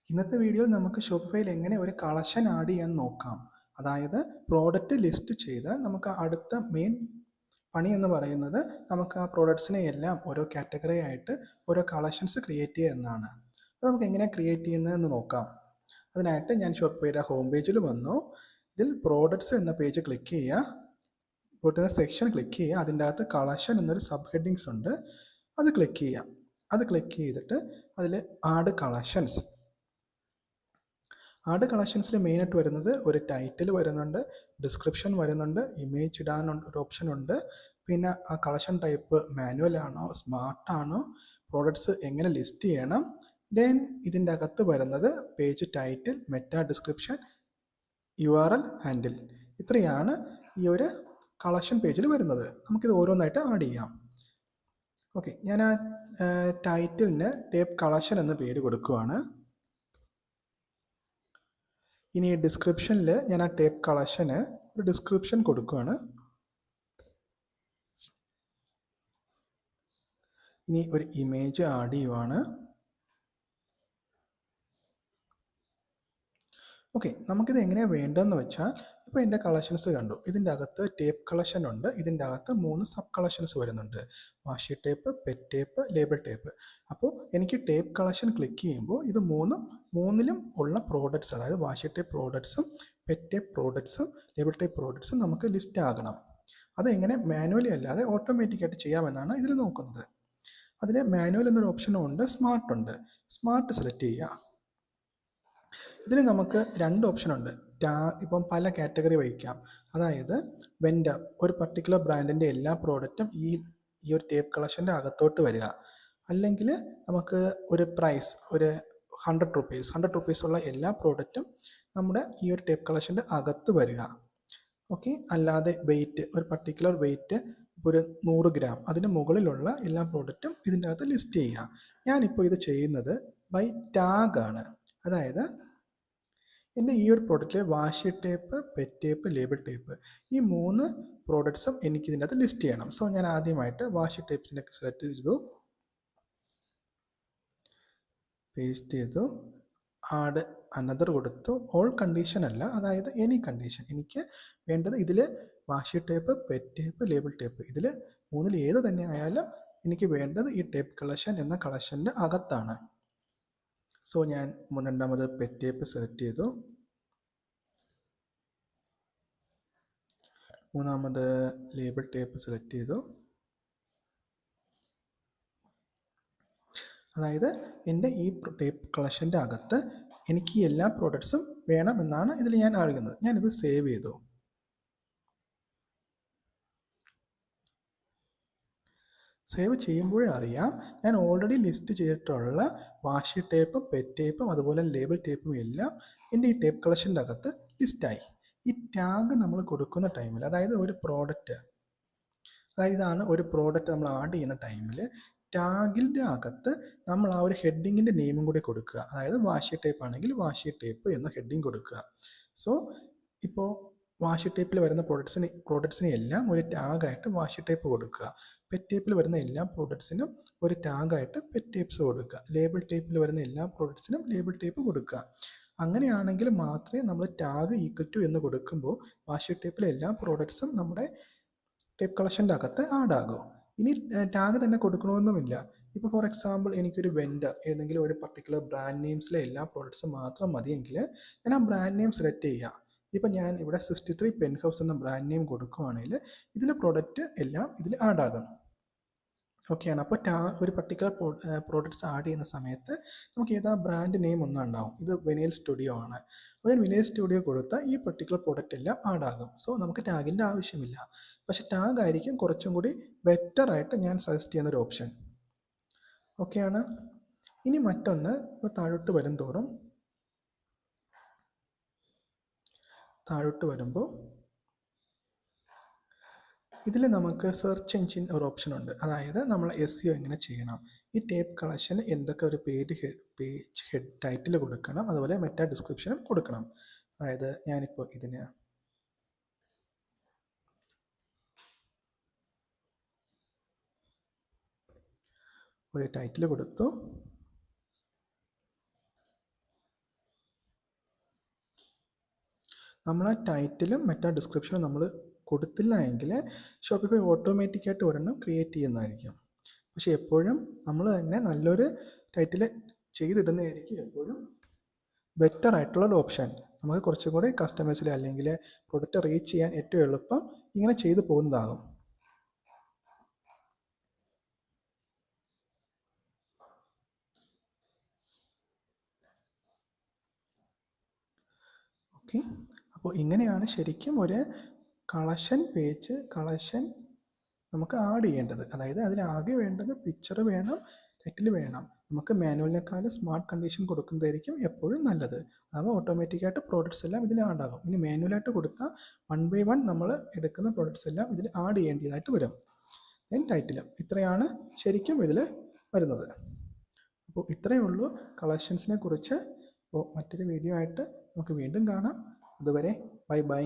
ഇന്നത്തെ വീഡിയോയിൽ നമുക്ക് ഷോപ്പിഫൈയിൽ എങ്ങനെ ഒരു കളക്ഷൻ ആഡ് ചെയ്യാൻ നോക്കാം. അതായത് പ്രോഡക്റ്റ് ലിസ്റ്റ് ചെയ്താൽ നമുക്ക് അടുത്ത മെയിൻ പണി എന്ന് പറയുന്നത് നമുക്ക് ആ പ്രോഡക്ട്സിനെ എല്ലാം ഓരോ കാറ്റഗറി ആയിട്ട് ഓരോ കളക്ഷൻസ് ക്രിയേറ്റ് ചെയ്യുക എന്നാണ്. അപ്പോൾ നമുക്ക് എങ്ങനെ ക്രിയേറ്റ് ചെയ്യുന്നതെന്ന് നോക്കാം. അതിനായിട്ട് ഞാൻ ഷോപ്പിഫൈയുടെ ഹോം പേജിൽ വന്നു. ഇതിൽ പ്രോഡക്ട്സ് എന്ന പേജ് ക്ലിക്ക് ചെയ്യുക. പ്രോഡക്റ്റ് സെക്ഷൻ ക്ലിക്ക് ചെയ്യുക. അതിൻ്റെ അകത്ത് കളക്ഷൻ എന്നൊരു സബ് ഹെഡിങ്സ് ഉണ്ട്, അത് ക്ലിക്ക് ചെയ്യുക. അത് ക്ലിക്ക് ചെയ്തിട്ട് അതിൽ ആഡ് കളക്ഷൻസ് കളക്ഷൻസിൽ മെയിനായിട്ട് വരുന്നത് ഒരു ടൈറ്റിൽ വരുന്നുണ്ട്, ഡിസ്ക്രിപ്ഷൻ വരുന്നുണ്ട്, ഇമേജ് ഇടാനുള്ള ഒരു ഓപ്ഷൻ ഉണ്ട്. പിന്നെ ആ കളക്ഷൻ ടൈപ്പ് മാനുവൽ ആണോ സ്മാർട്ടാണോ, പ്രോഡക്ട്സ് എങ്ങനെ ലിസ്റ്റ് ചെയ്യണം, ദെൻ ഇതിൻ്റെ അകത്ത് വരുന്നത് page title, meta description, URL handle. ഇത്രയാണ് ഈ ഒരു കളക്ഷൻ പേജിൽ വരുന്നത്. നമുക്കിത് ഓരോന്നായിട്ട് ആഡ് ചെയ്യാം. ഓക്കെ, ഞാൻ ആ ടൈറ്റിലിന് ടേപ്പ് കളക്ഷൻ എന്ന പേര് കൊടുക്കുകയാണ്. ഇനി ഡിസ്ക്രിപ്ഷനിൽ ഞാൻ ആ ടേപ്പ് കളക്ഷന് ഒരു ഡിസ്ക്രിപ്ഷൻ കൊടുക്കുകയാണ്. ഇനി ഒരു ഇമേജ് ആഡ് ചെയ്യുവാണ്. ഓക്കെ, നമുക്കിത് എങ്ങനെയാണ് വേണ്ടതെന്ന് വെച്ചാൽ, ഇപ്പോൾ എൻ്റെ കളക്ഷൻസ് കണ്ടു. ഇതിൻ്റെ അകത്ത് ടേപ്പ് കളക്ഷൻ ഉണ്ട്. ഇതിൻ്റെ അകത്ത് 3 സബ് കളക്ഷൻസ് വരുന്നുണ്ട്: washi tape, pet tape, label tape. അപ്പോൾ എനിക്ക് ടേപ്പ് കളക്ഷൻ ക്ലിക്ക് ചെയ്യുമ്പോൾ ഇത് മൂന്നിലും ഉള്ള പ്രോഡക്ട്സ്, അതായത് വാഷി ടേപ്പ് പ്രോഡക്ട്സും പെറ്റ് ടേപ്പ് പ്രോഡക്ട്സും ലേബിൾ ടേപ്പ് പ്രോഡക്ട്സും നമുക്ക് ലിസ്റ്റ് ആകണം. അതെങ്ങനെ മാനുവലി അല്ലാതെ ഓട്ടോമാറ്റിക്കായിട്ട് ചെയ്യാമെന്നാണ് ഇതിൽ നോക്കുന്നത്. അതിൽ മാനുവൽ എന്നൊരു ഓപ്ഷനും ഉണ്ട്, സ്മാർട്ട് ഉണ്ട്. സ്മാർട്ട് സെലക്ട് ചെയ്യുക. ഇതിൽ നമുക്ക് 2 ഓപ്ഷനുണ്ട്. ഇപ്പം പല കാറ്റഗറി വയ്ക്കാം. അതായത് വെൻഡർ, ഒരു പർട്ടിക്കുലർ ബ്രാൻഡിൻ്റെ എല്ലാ പ്രോഡക്റ്റും ഈ ഒരു ടേപ്പ് കളക്ഷൻ്റെ അകത്തോട്ട് വരിക. അല്ലെങ്കിൽ നമുക്ക് ഒരു പ്രൈസ്, ഒരു 100 റുപ്പീസ് ഉള്ള എല്ലാ പ്രോഡക്റ്റും നമ്മുടെ ഈ ഒരു ടേപ്പ് കളക്ഷൻ്റെ അകത്ത് വരിക. ഓക്കെ, അല്ലാതെ വെയിറ്റ്, ഒരു പർട്ടിക്കുലർ വെയിറ്റ്, ഒരു 100 ഗ്രാം, അതിന് മുകളിലുള്ള എല്ലാ പ്രോഡക്റ്റും ഇതിൻ്റെ അകത്ത് ലിസ്റ്റ് ചെയ്യുക. ഞാനിപ്പോൾ ഇത് ചെയ്യുന്നത് ബൈ ടാഗാണ്. അതായത് എൻ്റെ ഈ ഒരു പ്രോഡക്റ്റിൽ washi tape, pet tape, label tape, ഈ 3 പ്രോഡക്ട്സും എനിക്ക് ഇതിൻ്റെ അകത്ത് ലിസ്റ്റ് ചെയ്യണം. സോ ഞാൻ ആദ്യമായിട്ട് വാഷി ടേപ്പ്സിനെ സെലക്ട് ചെയ്തു, പേസ്റ്റ് ചെയ്തു, ആഡ് അനദർ കൊടുത്തു. ഓൾ കണ്ടീഷൻ അല്ല, അതായത് എനി കണ്ടീഷൻ. എനിക്ക് വേണ്ടത് ഇതിൽ washi tape, pet tape, label tape, ഇതിൽ 3-ൽ ഏത് തന്നെ ആയാലും എനിക്ക് വേണ്ടത് ഈ ടേപ്പ് കളക്ഷൻ എന്ന കളക്ഷൻ്റെ അകത്താണ്. സോ ഞാൻ രണ്ടാമത് പെറ്റ് ടേപ്പ് സെലക്ട് ചെയ്തു, മൂന്നാമത് ലേബിൾ ടേപ്പ് സെലക്ട് ചെയ്തു. അതായത് എൻ്റെ ഈ ടേപ്പ് കളക്ഷൻ്റെ അകത്ത് എനിക്ക് എല്ലാ പ്രോഡക്ട്സും വേണമെന്നാണ് ഇതിൽ ഞാൻ അറിയുന്നത്. ഞാനിത് സേവ് ചെയ്തു. സേവ് ചെയ്യുമ്പോഴേ അറിയാം, ഞാൻ ഓൾറെഡി ലിസ്റ്റ് ചെയ്തിട്ടുള്ള വാഷി ടേപ്പും പെറ്റ് ടേപ്പും അതുപോലെ ലേബിൾ ടേപ്പും എല്ലാം എൻ്റെ ഈ ടേപ്പ് കളക്ഷൻ്റെ അകത്ത് ലിസ്റ്റായി. ഈ ടാഗ് നമ്മൾ കൊടുക്കുന്ന ടൈമിൽ, അതായത് ഒരു പ്രോഡക്റ്റ്, അതായത് ഇതാണ് ഒരു പ്രോഡക്റ്റ് നമ്മൾ ആഡ് ചെയ്യുന്ന ടൈമിൽ ടാഗിൻ്റെ അകത്ത് നമ്മൾ ആ ഒരു ഹെഡിങ്ങിൻ്റെ നെയിമും കൂടി കൊടുക്കുക. അതായത് വാഷി ടേപ്പ് ആണെങ്കിൽ വാഷി ടേപ്പ് എന്ന ഹെഡിങ് കൊടുക്കുക. സോ ഇപ്പോൾ വാഷി ടേപ്പിൽ വരുന്ന പ്രോഡക്ട്സിനെ എല്ലാം ഒരു ടാഗായിട്ട് വാഷി ടേപ്പ് കൊടുക്കുക. പെറ്റ് ടേപ്പിൽ വരുന്ന എല്ലാ പ്രോഡക്ട്സിനും ഒരു ടാഗായിട്ട് പെറ്റ് ടേപ്പ്സ് കൊടുക്കുക. ലേബിൾ ടേപ്പിൽ വരുന്ന എല്ലാ പ്രോഡക്ട്സിനും ലേബിൾ ടേപ്പ് കൊടുക്കുക. അങ്ങനെയാണെങ്കിൽ മാത്രമേ നമ്മൾ ടാഗ് ഈക്വൽ ടു എന്ന് കൊടുക്കുമ്പോൾ വാഷി ടേപ്പിലെ എല്ലാ പ്രോഡക്ട്സും നമ്മുടെ ടേപ്പ് കളക്ഷൻ്റെ അകത്ത് ആഡ് ആകും. ഇനി ടാഗ് തന്നെ കൊടുക്കണമെന്നുമില്ല. ഇപ്പോൾ ഫോർ എക്സാമ്പിൾ എനിക്കൊരു വെൻഡർ, ഏതെങ്കിലും ഒരു പർട്ടിക്കുലർ ബ്രാൻഡ് നെയിംസിലെ എല്ലാ പ്രോഡക്ട്സും മാത്രം മതിയെങ്കിൽ ഞാൻ ആ ബ്രാൻഡ് നെയിം സെലക്ട് ചെയ്യുക. ഇപ്പോൾ ഞാൻ ഇവിടെ 63 പെൻ ഹൗസ് എന്ന ബ്രാൻഡ് നെയിം കൊടുക്കുകയാണെങ്കിൽ ഇതിലെ പ്രോഡക്റ്റ് എല്ലാം ഇതിൽ ആഡ് ആകും. ഓക്കെയാണ്. അപ്പോൾ ഒരു പർട്ടിക്കുലർ പ്രോഡക്ട്സ് ആഡ് ചെയ്യുന്ന സമയത്ത് നമുക്ക് ഏതാ ബ്രാൻഡ് നെയിം ഒന്നും ഉണ്ടാവും. ഇത് വിനൈൽ സ്റ്റുഡിയോ ആണ്. അപ്പോൾ ഞാൻ വിനൈൽ സ്റ്റുഡിയോ കൊടുത്താൽ ഈ പർട്ടിക്കുലർ പ്രോഡക്റ്റ് എല്ലാം ആഡ് ആകും. സോ നമുക്ക് ടാഗിൻ്റെ ആവശ്യമില്ല. പക്ഷെ ടാഗ് ആയിരിക്കും കുറച്ചും കൂടി ബെറ്റർ ആയിട്ട് ഞാൻ സജസ്റ്റ് ചെയ്യുന്നൊരു ഓപ്ഷൻ. ഓക്കെയാണ്. ഇനി മറ്റൊന്ന്, ഇപ്പോൾ താഴോട്ട് വരുമ്പോൾ ഇതിൽ നമുക്ക് സെർച്ച് എഞ്ചിൻ ഒരു ഓപ്ഷൻ ഉണ്ട്. അതായത് നമ്മൾ SEO എങ്ങനെ ചെയ്യണം, ഈ ടേപ്പ് കളക്ഷന് എന്തൊക്കെ ഒരു പേജ് ഹെഡ് ടൈറ്റിൽ കൊടുക്കണം, അതുപോലെ മെറ്റാ ഡിസ്ക്രിപ്ഷനും കൊടുക്കണം. അതായത് ഞാനിപ്പോൾ ഇതിന് ഒരു ടൈറ്റിൽ കൊടുത്തു, നമ്മൾ ആ ടൈറ്റിലും മറ്റാ ഡിസ്ക്രിപ്ഷനും നമ്മൾ കൊടുത്തില്ല എങ്കിൽ ഷോപ്പിഫൈ ഓട്ടോമാറ്റിക്കായിട്ട് ഒരെണ്ണം ക്രിയേറ്റ് ചെയ്യുന്നതായിരിക്കും. പക്ഷേ എപ്പോഴും നമ്മൾ തന്നെ നല്ലൊരു ടൈറ്റിൽ ചെയ്തിടുന്നതായിരിക്കും എപ്പോഴും ബെറ്റർ ആയിട്ടുള്ളൊരു ഓപ്ഷൻ. നമുക്ക് കുറച്ചും കൂടി കസ്റ്റമേഴ്സിൽ അല്ലെങ്കിൽ പ്രൊഡക്റ്റ് റീച്ച് ചെയ്യാൻ ഏറ്റവും എളുപ്പം ഇങ്ങനെ ചെയ്തു പോകുന്നതാകും. ഓക്കെ, അപ്പോൾ ഇങ്ങനെയാണ് ശരിക്കും ഒരു കളക്ഷൻ പേജ് നമുക്ക് ആഡ് ചെയ്യേണ്ടത്. അതായത് അതിലാകെ വേണ്ടത് പിക്ചർ വേണം, ടൈറ്റിൽ വേണം. നമുക്ക് മാനുവലിനേക്കാളും സ്മാർട്ട് കണ്ടീഷൻ കൊടുക്കുന്നതായിരിക്കും എപ്പോഴും നല്ലത്. അതാകുമ്പോൾ ഓട്ടോമാറ്റിക്കായിട്ട് പ്രോഡക്റ്റ്സ് എല്ലാം ഇതിൽ ആഡ് ആകും. ഇനി മാനുവലായിട്ട് കൊടുത്താൽ 1 by 1 നമ്മൾ എടുക്കുന്ന പ്രോഡക്റ്റ്സ് എല്ലാം ഇതിൽ ആഡ് ചെയ്യേണ്ടതായിട്ട് വരും. ദെൻ ടൈറ്റിലും ഇത്രയാണ് ശരിക്കും ഇതിൽ വരുന്നത്. അപ്പോൾ ഇത്രയേ ഉള്ളൂ കളക്ഷൻസിനെ കുറിച്ച്. അപ്പോൾ മറ്റൊരു വീഡിയോ ആയിട്ട് നമുക്ക് വീണ്ടും കാണാം. അതുവരെ ബൈ ബൈ.